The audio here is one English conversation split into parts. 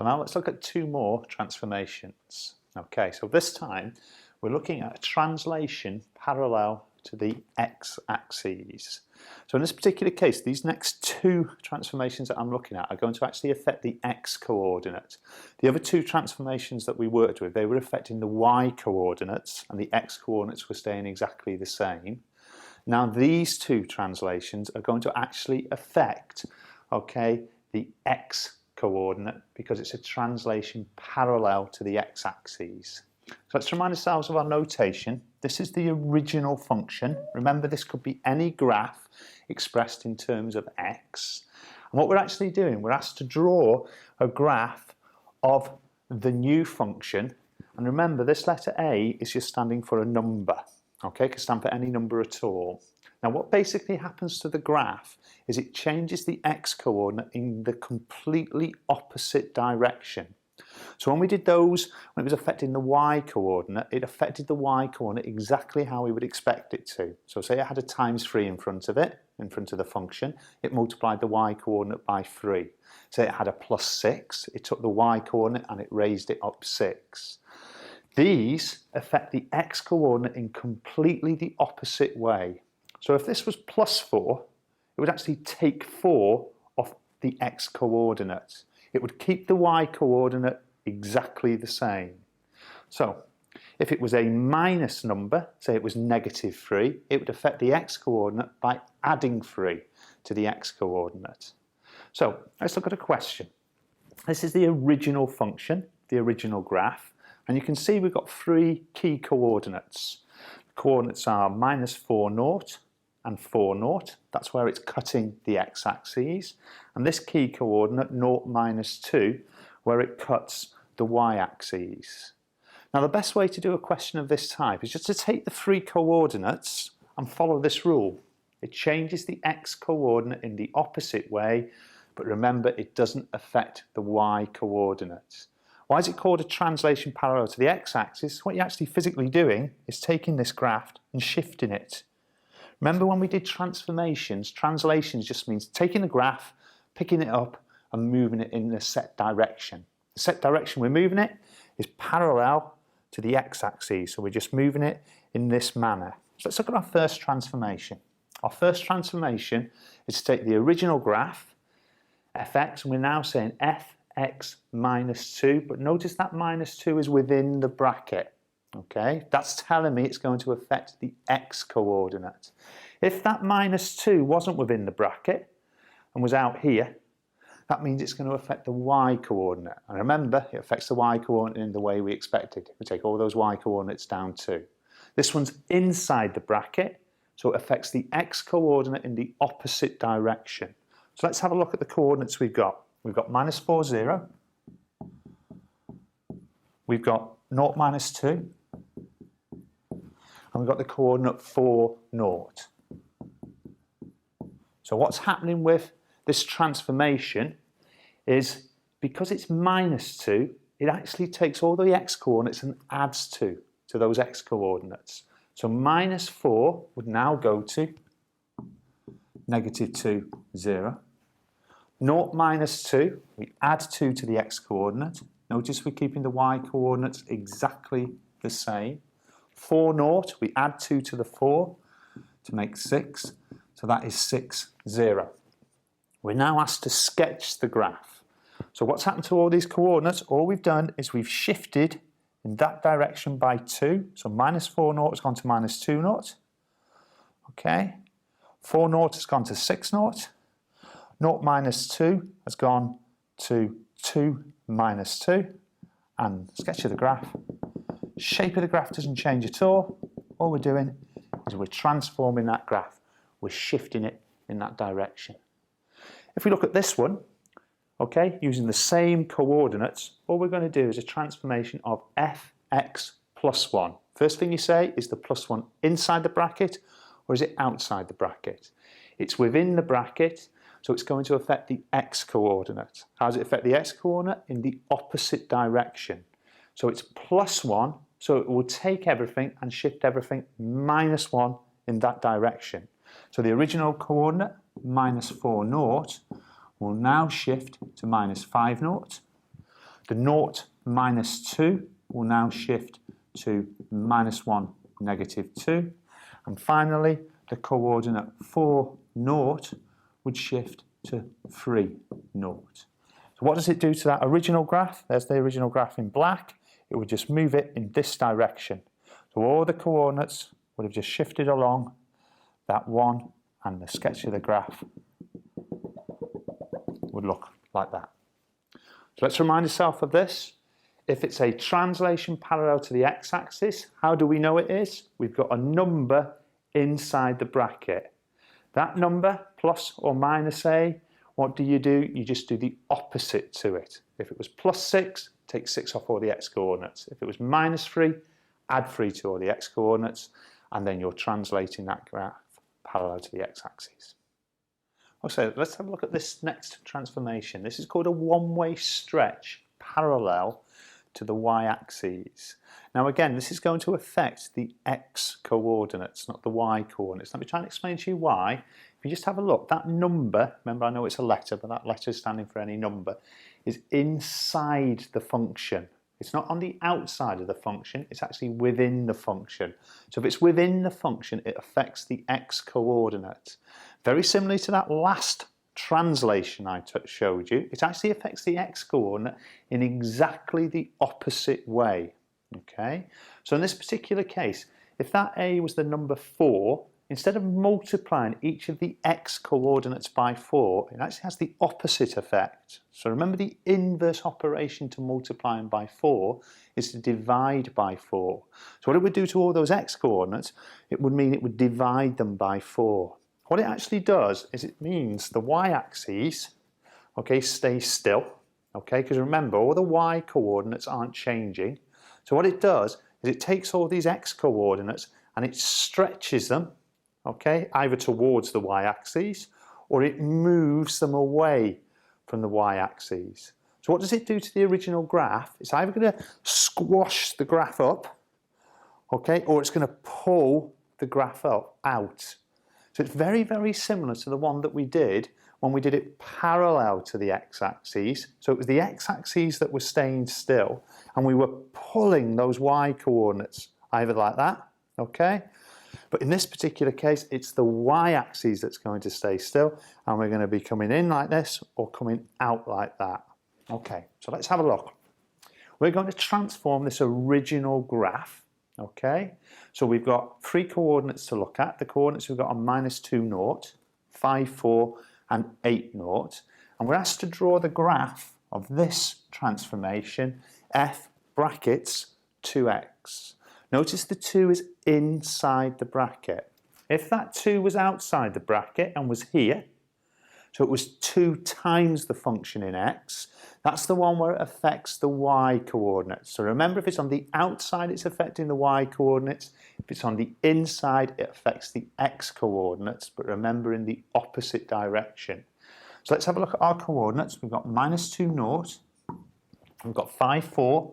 So now let's look at two more transformations. Okay, so this time we're looking at a translation parallel to the x-axis. So in this particular case, these next two transformations that I'm looking at are going to actually affect the x-coordinate. The other two transformations that we worked with, they were affecting the y-coordinates, and the x-coordinates were staying exactly the same. Now these two translations are going to actually affect, okay, the x-coordinate, because it's a translation parallel to the x-axis. So let's remind ourselves of our notation. This is the original function. Remember, this could be any graph expressed in terms of x. And what we're actually doing, we're asked to draw a graph of the new function. And remember, this letter A is just standing for a number. Okay, it can stand for any number at all. Now what basically happens to the graph is it changes the x-coordinate in the completely opposite direction. So when we did those, when it was affecting the y-coordinate, it affected the y-coordinate exactly how we would expect it to. So say it had a times 3 in front of it, in front of the function, it multiplied the y-coordinate by 3. Say it had a plus 6, it took the y-coordinate and it raised it up 6. These affect the x-coordinate in completely the opposite way. So if this was plus 4, it would actually take 4 off the x-coordinate. It would keep the y-coordinate exactly the same. So if it was a minus number, say it was negative 3, it would affect the x-coordinate by adding 3 to the x-coordinate. So let's look at a question. This is the original function, the original graph, and you can see we've got 3 key coordinates. The coordinates are minus 4, 0, and 4, 0. That's where it's cutting the x-axis. And this key coordinate, 0, minus 2, where it cuts the y-axis. Now the best way to do a question of this type is just to take the 3 coordinates and follow this rule. It changes the x-coordinate in the opposite way, but remember, it doesn't affect the y-coordinate. Why is it called a translation parallel to the x-axis? What you're actually physically doing is taking this graph and shifting it. Remember when we did transformations, translations just means taking the graph, picking it up and moving it in a set direction. The set direction we're moving it is parallel to the x-axis, so we're just moving it in this manner. So let's look at our first transformation. Our first transformation is to take the original graph, fx, and we're now saying fx minus 2, but notice that minus 2 is within the bracket. Okay, that's telling me it's going to affect the x-coordinate. If that minus 2 wasn't within the bracket and was out here, that means it's going to affect the y-coordinate. And remember, it affects the y-coordinate in the way we expected. We take all those y-coordinates down too. This one's inside the bracket, so it affects the x-coordinate in the opposite direction. So let's have a look at the coordinates we've got. We've got minus 4, 0. We've got 0, minus 2. And we've got the coordinate 4, 0. So what's happening with this transformation is, because it's minus 2, it actually takes all the x-coordinates and adds 2 to those x-coordinates. So minus 4 would now go to negative 2, 0. 0, minus 2, we add 2 to the x-coordinate. Notice we're keeping the y-coordinates exactly the same. 4, 0, we add 2 to the 4 to make 6. So that is 6, 0. We're now asked to sketch the graph. So what's happened to all these coordinates? All we've done is we've shifted in that direction by 2. So minus 4, 0 has gone to minus 2, 0. Okay. 4, 0 has gone to 6, 0. 0, minus 2 has gone to 2, minus 2. And sketch of the graph. Shape of the graph doesn't change at all. All we're doing is we're transforming that graph. We're shifting it in that direction. If we look at this one, okay, using the same coordinates, all we're going to do is a transformation of fx plus 1. First thing you say, is the plus 1 inside the bracket or is it outside the bracket? It's within the bracket, so it's going to affect the x-coordinate. How does it affect the x-coordinate? In the opposite direction. So it's plus 1, so it will take everything and shift everything minus 1 in that direction. So the original coordinate, minus 4, 0, will now shift to minus 5, 0. The 0, -2 will now shift to -1, -2. And finally, the coordinate 4, 0 would shift to 3, 0. So what does it do to that original graph? There's the original graph in black. It would just move it in this direction. So all the coordinates would have just shifted along that one, and the sketch of the graph would look like that. So let's remind ourselves of this. If it's a translation parallel to the x-axis, how do we know it is? We've got a number inside the bracket. That number, plus or minus a, what do? You just do the opposite to it. If it was +6, take 6 off all the x-coordinates. If it was -3, add 3 to all the x-coordinates, and then you're translating that graph parallel to the x-axis. Okay, let's have a look at this next transformation. This is called a one-way stretch parallel to the y-axis. Now again, this is going to affect the x-coordinates, not the y-coordinates. Let me try and explain to you why. If you just have a look, that number, remember I know it's a letter, but that letter is standing for any number, is inside the function. It's not on the outside of the function, it's actually within the function. So if it's within the function, it affects the x-coordinate. Very similarly to that last translation I showed you, it actually affects the x-coordinate in exactly the opposite way. Okay, so in this particular case, if that a was the number 4, instead of multiplying each of the x-coordinates by 4, it actually has the opposite effect. So remember, the inverse operation to multiplying by 4 is to divide by 4. So what it would do to all those x-coordinates, it would mean it would divide them by 4. What it actually does is it means the y-axis, okay, stays still, okay, because remember, all the y-coordinates aren't changing. So what it does is it takes all these x-coordinates and it stretches them, okay, either towards the y-axis or it moves them away from the y-axis. So what does it do to the original graph? It's either going to squash the graph up, okay, or it's going to pull the graph up out. So it's very, very similar to the one that we did when we did it parallel to the x-axis. So it was the x-axis that was staying still, and we were pulling those y-coordinates either like that, okay? But in this particular case, it's the y-axis that's going to stay still, and we're going to be coming in like this or coming out like that. Okay, so let's have a look. We're going to transform this original graph, okay? So we've got 3 coordinates to look at. The coordinates we've got are -2, 0, 5, 4, and 8, 0. And we're asked to draw the graph of this transformation, f brackets 2x. Notice the 2 is inside the bracket. If that 2 was outside the bracket and was here, so it was 2 times the function in x, that's the one where it affects the y-coordinates. So remember, if it's on the outside, it's affecting the y-coordinates. If it's on the inside, it affects the x-coordinates, but remember, in the opposite direction. So let's have a look at our coordinates. We've got -2, 0, we've got 5, 4,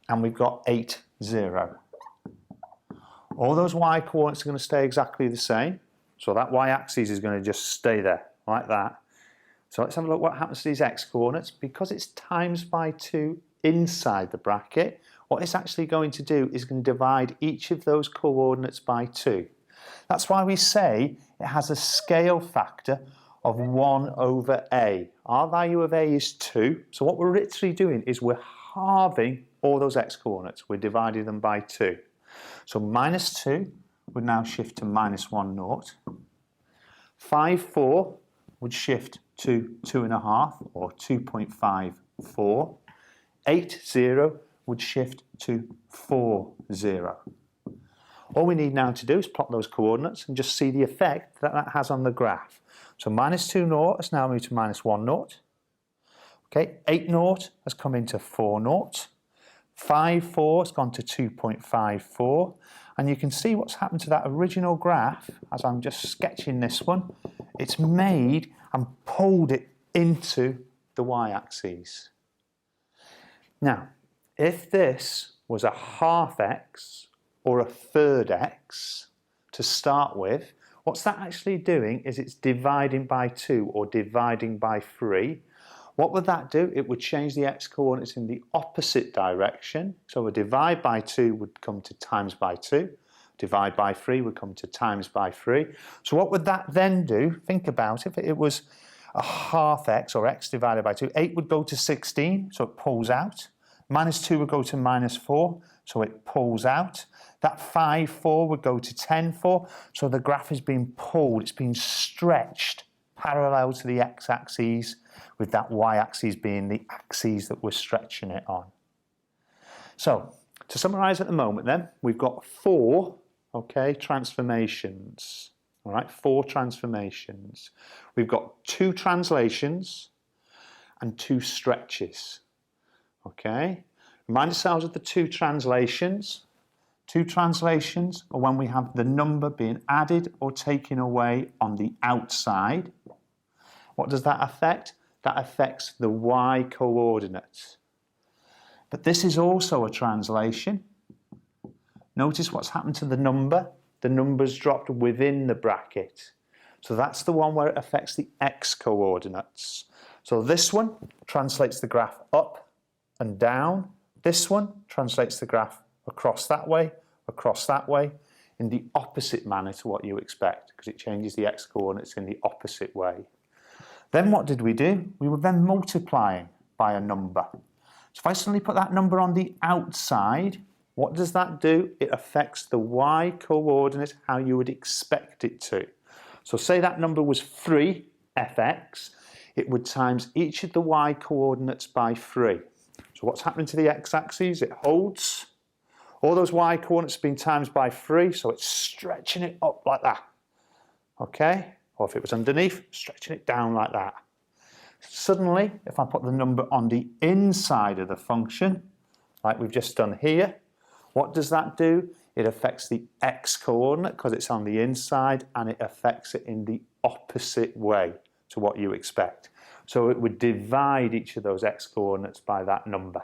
and we've got 8, 0. All those y-coordinates are going to stay exactly the same. So that y-axis is going to just stay there, like that. So let's have a look what happens to these x-coordinates. Because it's times by 2 inside the bracket, what it's actually going to do is going to divide each of those coordinates by 2. That's why we say it has a scale factor of 1 over a. Our value of a is 2. So what we're literally doing is we're halving all those x-coordinates. We're dividing them by 2. So -2 would now shift to -1, 0. 5, 4 would shift to 2.5 or 2.54. 8, 0 would shift to 4, 0. All we need now to do is plot those coordinates and just see the effect that that has on the graph. So -2, 0 has now moved to -1, 0. Okay, 8, 0 has come into 4, 0. 5, 4 has gone to 2.54. And you can see what's happened to that original graph as I'm just sketching this one. It's made and pulled it into the y-axis. Now, if this was a half x or a third x to start with, what's that actually doing is it's dividing by 2 or dividing by 3. What would that do? It would change the x-coordinates in the opposite direction. So a divide by 2 would come to times by 2. Divide by 3 would come to times by 3. So what would that then do? Think about it. If it was a half x, or x divided by 2, 8 would go to 16, so it pulls out. Minus 2 would go to minus 4, so it pulls out. That 5, 4 would go to 10, 4. So the graph is being pulled, it's being stretched parallel to the x-axis, with that y-axis being the axis that we're stretching it on. So, to summarise at the moment then, we've got 4, transformations. All right, 4 transformations. We've got 2 translations and 2 stretches. Okay, remind yourselves of the 2 translations. 2 translations are when we have the number being added or taken away on the outside. What does that affect? That affects the y coordinates. But this is also a translation. Notice what's happened to the number. The number's dropped within the bracket. So that's the one where it affects the x coordinates. So this one translates the graph up and down. This one translates the graph across that way, in the opposite manner to what you expect, because it changes the x coordinates in the opposite way. Then what did we do? We were then multiplying by a number. So if I suddenly put that number on the outside, what does that do? It affects the y coordinate how you would expect it to. So say that number was 3, fx, it would times each of the y coordinates by 3. So what's happening to the x-axis? It holds. All those y coordinates have been times by 3, so it's stretching it up like that. Okay? Or if it was underneath, stretching it down like that. Suddenly, if I put the number on the inside of the function, like we've just done here, what does that do? It affects the x-coordinate because it's on the inside, and it affects it in the opposite way to what you expect. So it would divide each of those x-coordinates by that number.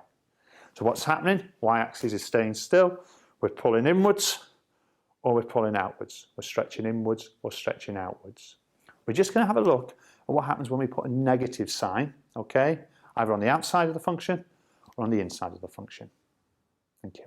So what's happening? Y-axis is staying still. We're pulling inwards or we're pulling outwards. We're stretching inwards or stretching outwards. We're just going to have a look at what happens when we put a negative sign, okay? Either on the outside of the function or on the inside of the function. Thank you.